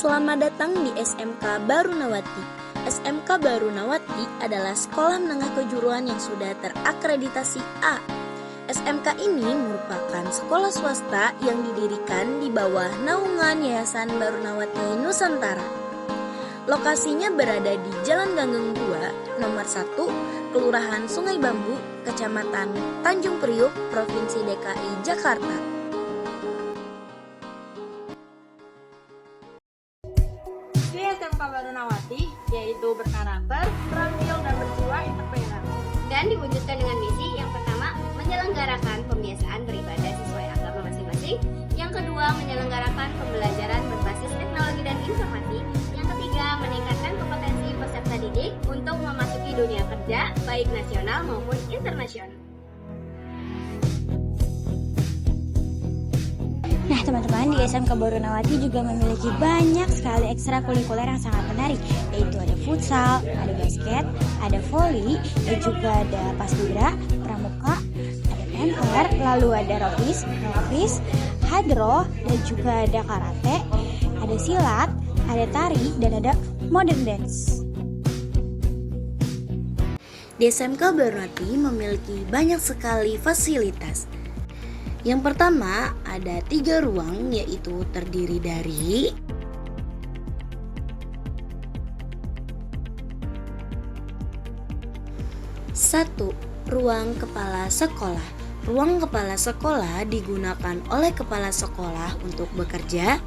Selamat datang di SMK Barunawati. SMK Barunawati adalah sekolah menengah kejuruan yang sudah terakreditasi A. SMK ini merupakan sekolah swasta yang didirikan di bawah naungan Yayasan Barunawati Nusantara. Lokasinya berada di Jalan Ganggeng 2, nomor 1, Kelurahan Sungai Bambu, Kecamatan Tanjung Priuk, Provinsi DKI Jakarta. SMK Barunawati yaitu berkarakter, terampil, dan berjiwa entrepreneur. Dan diwujudkan dengan misi yang pertama, menyelenggarakan pembiasaan beribadah sesuai agama masing-masing. Yang kedua, menyelenggarakan pembelajaran berbasis teknologi dan informasi. Yang ketiga, meningkatkan kompetensi peserta didik untuk memasuki dunia kerja, baik nasional maupun internasional. Nah teman-teman, di SMK Barunawati juga memiliki banyak sekali ekstrakurikuler yang sangat menarik, yaitu ada futsal, ada basket, ada voli, dan juga ada paskibra, pramuka, ada penker, lalu ada rovis, hadroh, dan juga ada karate, ada silat, ada tari, dan ada modern dance. Di SMK Barunawati memiliki banyak sekali fasilitas. Yang pertama, ada 3 ruang, yaitu terdiri dari satu, ruang kepala sekolah. Ruang kepala sekolah digunakan oleh kepala sekolah untuk bekerja,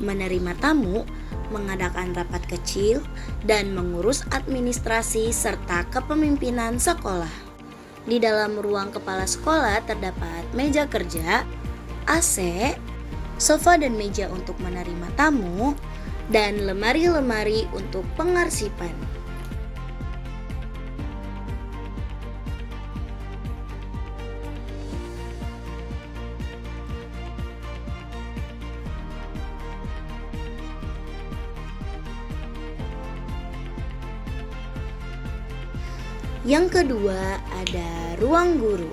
menerima tamu, mengadakan rapat kecil, dan mengurus administrasi serta kepemimpinan sekolah. Di dalam ruang kepala sekolah terdapat meja kerja, AC, sofa dan meja untuk menerima tamu, dan lemari-lemari untuk pengarsipan. Yang kedua, ada ruang guru.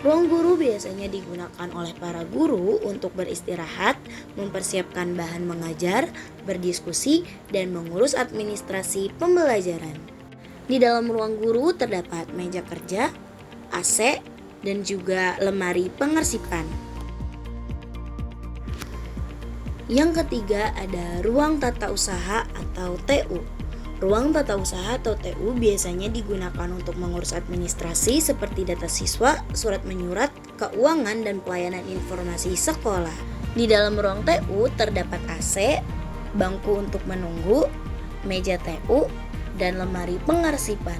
Ruang guru biasanya digunakan oleh para guru untuk beristirahat, mempersiapkan bahan mengajar, berdiskusi, dan mengurus administrasi pembelajaran. Di dalam ruang guru terdapat meja kerja, AC, dan juga lemari pengarsipan. Yang ketiga, ada ruang tata usaha atau TU. Ruang tata usaha atau TU biasanya digunakan untuk mengurus administrasi seperti data siswa, surat menyurat, keuangan, dan pelayanan informasi sekolah. Di dalam ruang TU terdapat AC, bangku untuk menunggu, meja TU, dan lemari pengarsipan.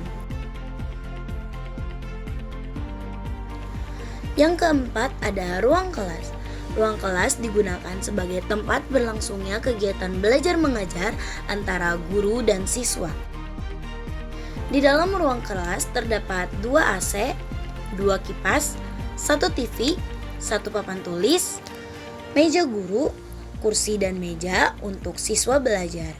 Yang keempat, ada ruang kelas. Ruang kelas digunakan sebagai tempat berlangsungnya kegiatan belajar mengajar antara guru dan siswa. Di dalam ruang kelas terdapat 2 AC, 2 kipas, 1 TV, 1 papan tulis, meja guru, kursi dan meja untuk siswa belajar.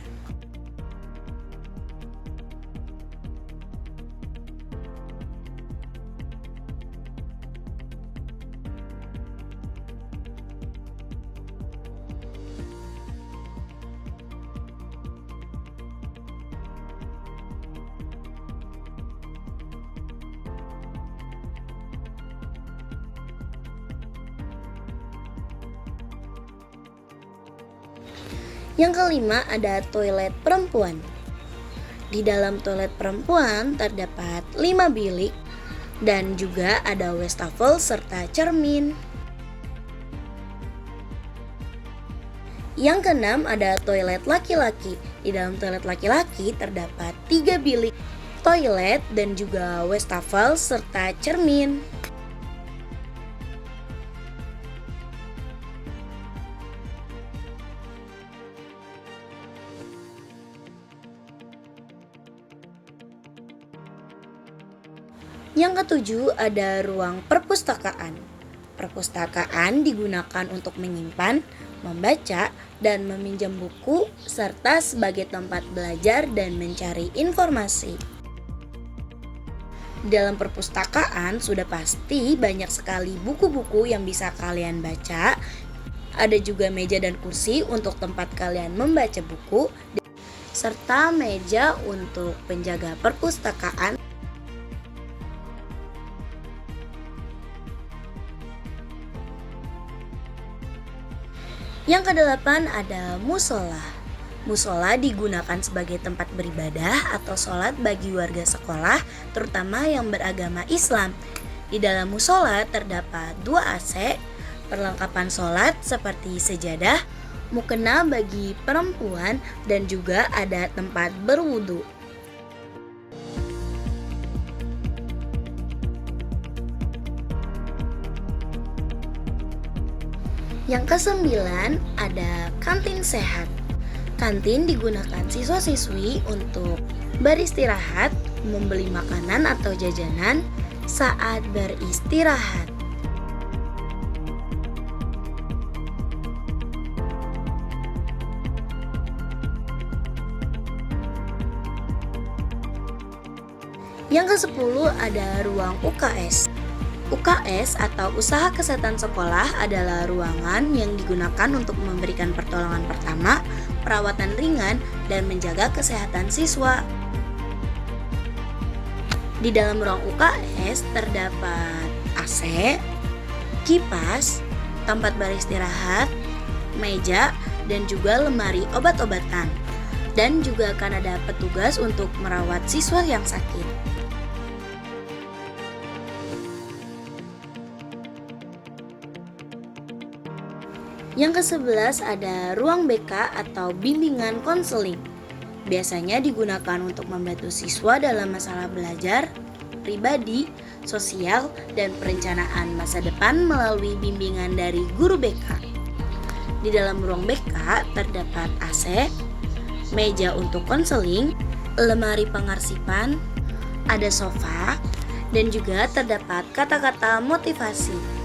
Yang kelima, ada toilet perempuan. Di dalam toilet perempuan terdapat 5 bilik dan juga ada wastafel serta cermin. Yang keenam, ada toilet laki-laki. Di dalam toilet laki-laki terdapat 3 bilik toilet dan juga wastafel serta cermin. Yang ketujuh, ada ruang perpustakaan. Perpustakaan digunakan untuk menyimpan, membaca, dan meminjam buku, serta sebagai tempat belajar dan mencari informasi. Dalam perpustakaan sudah pasti banyak sekali buku-buku yang bisa kalian baca, Ada juga meja dan kursi untuk tempat kalian membaca buku, serta meja untuk penjaga perpustakaan. Yang kedelapan ada musola. Musola digunakan sebagai tempat beribadah atau sholat bagi warga sekolah, terutama yang beragama Islam. Di dalam musola terdapat 2 AC, perlengkapan sholat seperti sejadah, mukena bagi perempuan, dan juga ada tempat berwudu. Yang kesembilan ada kantin sehat. Kantin digunakan siswa-siswi untuk beristirahat, membeli makanan atau jajanan saat beristirahat. Yang ke-10 ada ruang UKS. UKS atau Usaha Kesehatan Sekolah adalah ruangan yang digunakan untuk memberikan pertolongan pertama, perawatan ringan, dan menjaga kesehatan siswa. Di dalam ruang UKS terdapat AC, kipas, tempat beristirahat, meja, dan juga lemari obat-obatan. Dan juga akan ada petugas untuk merawat siswa yang sakit. Yang ke-11 ada ruang BK atau bimbingan konseling. Biasanya digunakan untuk membantu siswa dalam masalah belajar, pribadi, sosial, dan perencanaan masa depan melalui bimbingan dari guru BK. Di dalam ruang BK terdapat AC, meja untuk konseling, lemari pengarsipan, ada sofa, dan juga terdapat kata-kata motivasi.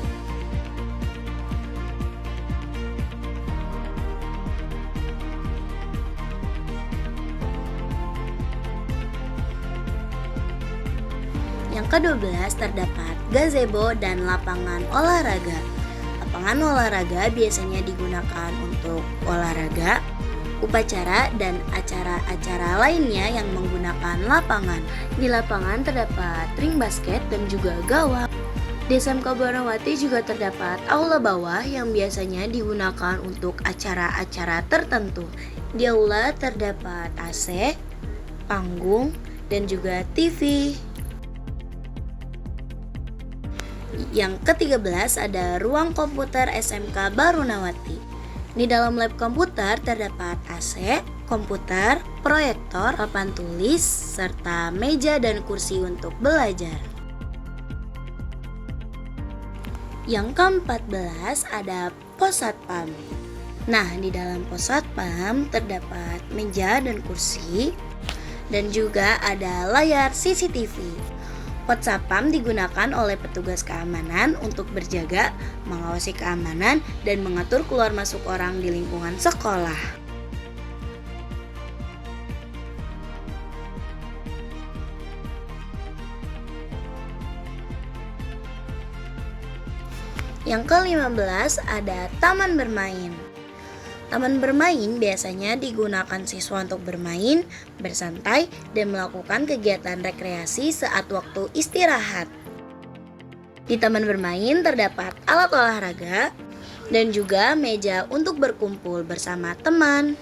Yang ke-12 terdapat gazebo dan lapangan olahraga. Lapangan olahraga biasanya digunakan untuk olahraga, upacara, dan acara-acara lainnya yang menggunakan lapangan. Di lapangan terdapat ring basket dan juga gawang. Di SMK Baronawati juga terdapat aula bawah yang biasanya digunakan untuk acara-acara tertentu. Di aula terdapat AC, panggung, dan juga TV. Yang ke-13 ada ruang komputer SMK Baronawati. Di dalam lab komputer terdapat AC, komputer, proyektor, papan tulis, serta meja dan kursi untuk belajar. Yang ke-14 ada pos satpam. Nah, di dalam pos satpam terdapat meja dan kursi, dan juga ada layar CCTV. Pos satpam digunakan oleh petugas keamanan untuk berjaga, mengawasi keamanan, dan mengatur keluar masuk orang di lingkungan sekolah. Yang ke-15 ada taman bermain. Taman bermain biasanya digunakan siswa untuk bermain, bersantai, dan melakukan kegiatan rekreasi saat waktu istirahat. Di taman bermain terdapat alat olahraga dan juga meja untuk berkumpul bersama teman.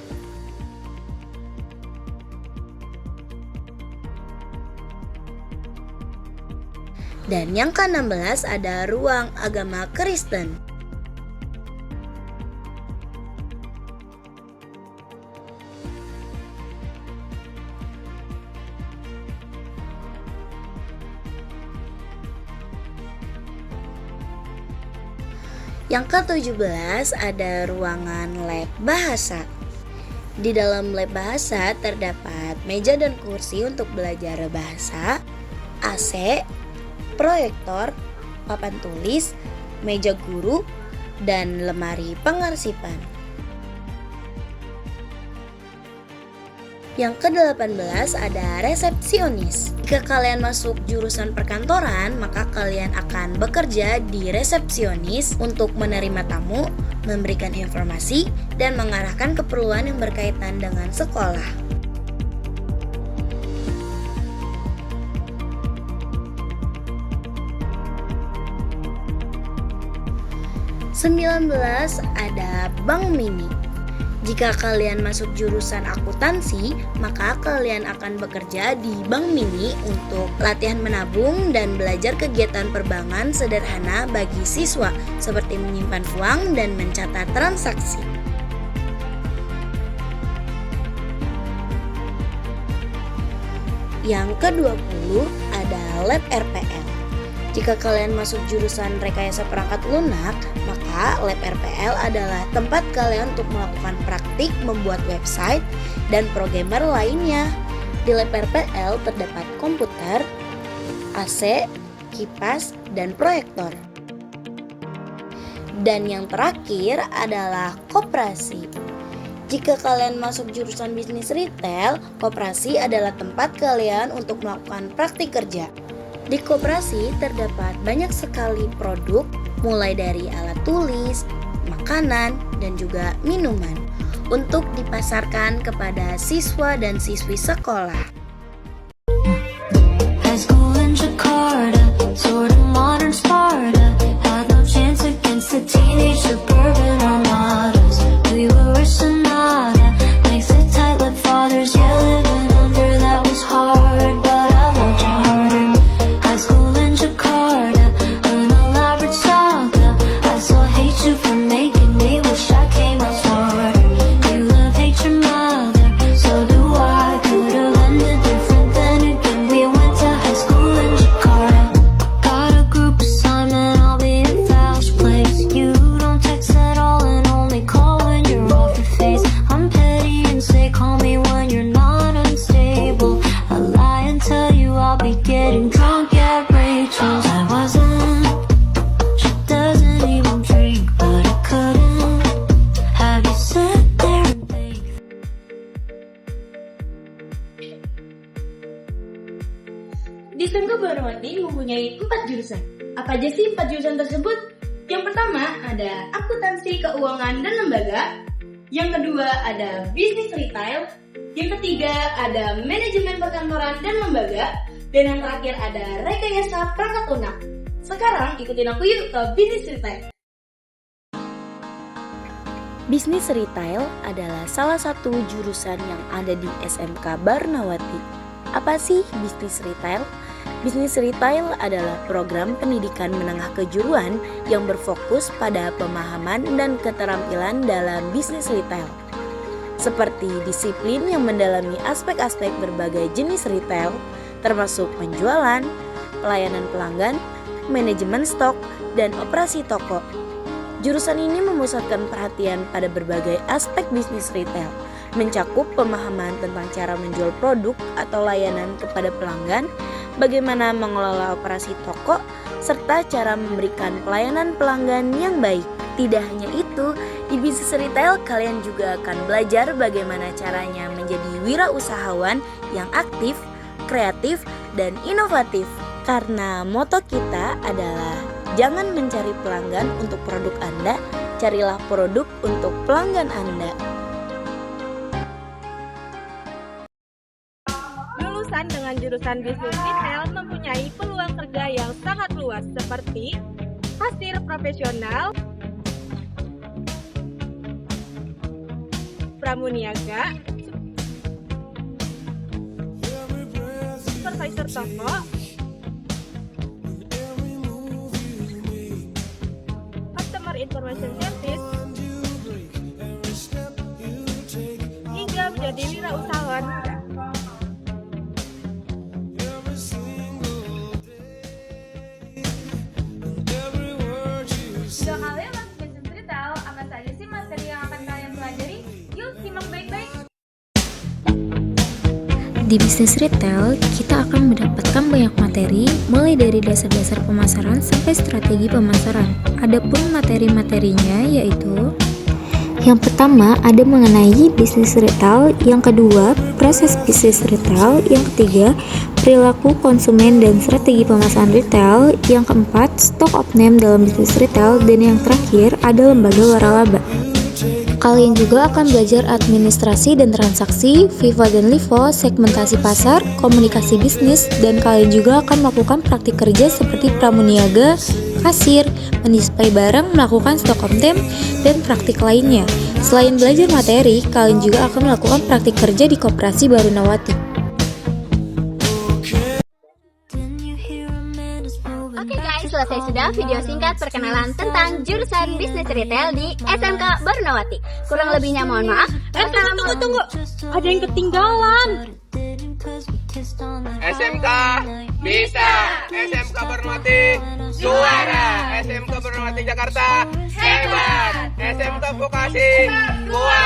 Dan yang ke-16 ada ruang agama Kristen. Yang ke-17 ada ruangan lab bahasa. Di dalam lab bahasa terdapat meja dan kursi untuk belajar bahasa, AC, proyektor, papan tulis, meja guru, dan lemari pengarsipan. Yang ke-18 ada resepsionis. Jika kalian masuk jurusan perkantoran, maka kalian akan bekerja di resepsionis untuk menerima tamu, memberikan informasi, dan mengarahkan keperluan yang berkaitan dengan sekolah. Sembilan belas ada bank mini. Jika kalian masuk jurusan akuntansi, maka kalian akan bekerja di bank mini untuk latihan menabung dan belajar kegiatan perbankan sederhana bagi siswa, seperti menyimpan uang dan mencatat transaksi. Yang ke-20 ada lab RPL. Jika kalian masuk jurusan rekayasa perangkat lunak, maka lab RPL adalah tempat kalian untuk melakukan praktik membuat website dan programmer lainnya. Di lab RPL terdapat komputer, AC, kipas, dan proyektor. Dan yang terakhir adalah koperasi. Jika kalian masuk jurusan bisnis retail, koperasi adalah tempat kalian untuk melakukan praktik kerja. Di koperasi terdapat banyak sekali produk, mulai dari alat tulis, makanan, dan juga minuman untuk dipasarkan kepada siswa dan siswi sekolah. High school in Jakarta, sort of modern Sparta, had no chance against the teenage suburban armadas. We were a sonata, makes it tight like fathers, yeah, living under that was hard, but I loved you harder. High school in Jakarta, an elaborate saga, I still hate you for making me wish I came out smarter. You love, hate your mother, so do I, could've ended different then again, we went to high school in Jakarta. Got a group assignment, I'll be in fast place. You don't text at all and only call when you're off your face. I'm petty and say call me when you're not unstable. I lie and tell you I'll be getting drunk at Rachel's. I wasn't, she doesn't even drink, but I couldn't have you sit there and think. Di STEM Kebaranawati mempunyai 4 jurusan. Apa aja sih 4 jurusan tersebut? Yang pertama ada akuntansi, keuangan, dan lembaga. Yang kedua ada bisnis retail. Yang ketiga ada manajemen perkantoran dan lembaga. Dan yang terakhir ada rekayasa perangkat lunak. Sekarang ikutin aku yuk ke bisnis retail. Bisnis retail adalah salah satu jurusan yang ada di SMK Barnawati. Apa sih bisnis retail? Bisnis retail adalah program pendidikan menengah kejuruan yang berfokus pada pemahaman dan keterampilan dalam bisnis retail. Seperti disiplin yang mendalami aspek-aspek berbagai jenis retail, termasuk penjualan, pelayanan pelanggan, manajemen stok, dan operasi toko. Jurusan ini memusatkan perhatian pada berbagai aspek bisnis retail, mencakup pemahaman tentang cara menjual produk atau layanan kepada pelanggan, bagaimana mengelola operasi toko, serta cara memberikan pelayanan pelanggan yang baik. Tidak hanya itu, di bisnis retail kalian juga akan belajar bagaimana caranya menjadi wirausahawan yang aktif, kreatif, dan inovatif. Karena moto kita adalah jangan mencari pelanggan untuk produk Anda, carilah produk untuk pelanggan Anda. Lulusan dengan jurusan bisnis retail mempunyai peluang kerja yang sangat luas seperti kasir profesional, pramuniaga, supervisor toko, customer information service, hingga menjadi wirausahawan muda. Sudah kalian masuk bisnis retail, apa saja sih materi yang akan kalian pelajari? Yuk simak baik-baik. Di bisnis retail, kita akan mendapatkan banyak materi, mulai dari dasar-dasar pemasaran sampai strategi pemasaran. Adapun materi-materinya yaitu Yang pertama ada mengenai bisnis retail, yang kedua proses bisnis retail, yang ketiga perilaku konsumen dan strategi pemasaran retail, yang keempat stock of name dalam bisnis retail, dan yang terakhir ada lembaga waralaba. Kalian juga akan belajar administrasi dan transaksi, FIFO dan LIFO, segmentasi pasar, komunikasi bisnis, dan kalian juga akan melakukan praktik kerja seperti pramuniaga, kasir, mendisplay barang, melakukan stok konten, dan praktik lainnya. Selain belajar materi, kalian juga akan melakukan praktik kerja di Koperasi Barunawati. Oke guys, selesai sudah video singkat perkenalan tentang jurusan bisnis retail di SMK Barunawati. Kurang lebihnya mohon maaf. Tunggu. Ada yang ketinggalan. SMK bisa, SMK Barunawati juara, SMK Barunawati Jakarta hebat, SMK Vokasi kuat.